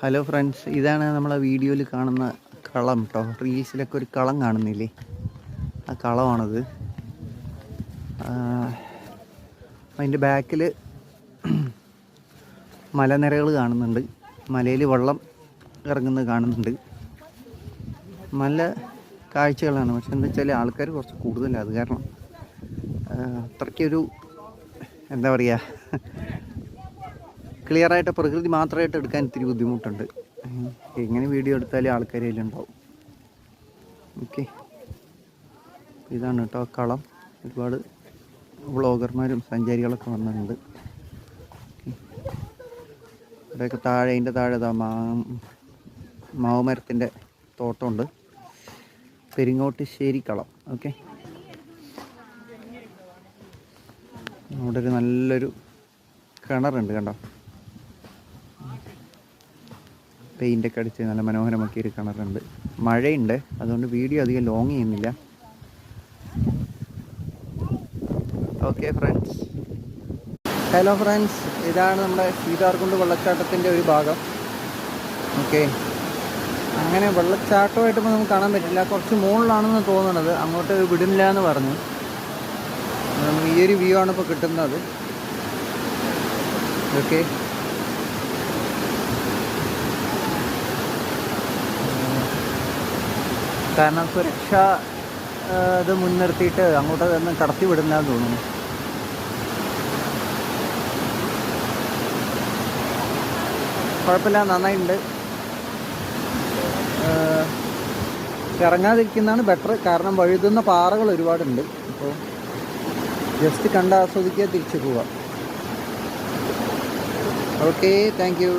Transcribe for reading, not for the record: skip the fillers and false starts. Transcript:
Hello friends, ഇതാണ് നമ്മളെ വീഡിയോയിൽ കാണുന്ന കളം കേട്ടോ. റീൽസിലൊക്കെ ഒരു കളം കാണുന്നില്ലേ, ആ കളമാണത്. അതിൻ്റെ ബാക്കിൽ മലനിരകൾ കാണുന്നുണ്ട്, മലയിൽ വെള്ളം ഇറങ്ങുന്നത് കാണുന്നുണ്ട്. നല്ല കാഴ്ചകളാണ്. പക്ഷെ എന്താ വെച്ചാൽ ആൾക്കാർ കുറച്ച് കൂടുതലാണ്. അത് കാരണം അത്രയ്ക്കൊരു എന്താ പറയുക, ക്ലിയറായിട്ട് പ്രകൃതി മാത്രമായിട്ട് എടുക്കാൻ ഇത്തിരി ബുദ്ധിമുട്ടുണ്ട്. എങ്ങനെ വീഡിയോ എടുത്താലും ആൾക്കാർ അതിലുണ്ടാവും. ഓക്കെ, ഇതാണ് കേട്ടോ കളം. ഒരുപാട് വ്ളോഗർമാരും സഞ്ചാരികളൊക്കെ വന്നിട്ടുണ്ട്. ഇവിടെയൊക്കെ താഴെ, അതിൻ്റെ താഴെ മാവുമരത്തിൻ്റെ തോട്ടമുണ്ട്. പെരിങ്ങോട്ടുശ്ശേരി കളം. ഓക്കെ, അവിടെ ഒരു നല്ലൊരു കിണറുണ്ട് കണ്ടോ. പെയിൻ്റൊക്കെ അടിച്ച് നല്ല മനോഹരമാക്കിയൊരു കിണറുണ്ട്. മഴയുണ്ട്, അതുകൊണ്ട് വീഡിയോ അധികം ലോങ് ചെയ്യുന്നില്ല. ഓക്കെ ഫ്രണ്ട്സ്, ഹലോ ഫ്രണ്ട്സ്, ഇതാണ് നമ്മുടെ സീതാർകുണ്ട് വെള്ളച്ചാട്ടത്തിൻ്റെ ഒരു ഭാഗം. ഓക്കെ, അങ്ങനെ വെള്ളച്ചാട്ടമായിട്ടിപ്പോൾ നമുക്ക് കാണാൻ പറ്റില്ല, കുറച്ച് മുകളിലാണെന്ന് തോന്നുന്നത്. അങ്ങോട്ട് വിടില്ല എന്ന് പറഞ്ഞു. ഈ ഒരു വ്യൂ ആണ് ഇപ്പോൾ കിട്ടുന്നത്. ഓക്കെ, കാരണം സുരക്ഷ ഇത് മുൻനിർത്തിയിട്ട് അങ്ങോട്ട് ഒന്ന് കടത്തി വിടില്ല എന്ന് തോന്നുന്നു. കുഴപ്പമില്ല, നന്നായിട്ടുണ്ട്. ഇറങ്ങാതിരിക്കുന്നതാണ് ബെറ്റർ, കാരണം വഴുതുന്ന പാറകൾ ഒരുപാടുണ്ട്. അപ്പോൾ ജസ്റ്റ് കണ്ട് ആസ്വദിക്കുക, തിരിച്ചു പോവാം. Okay, thank you.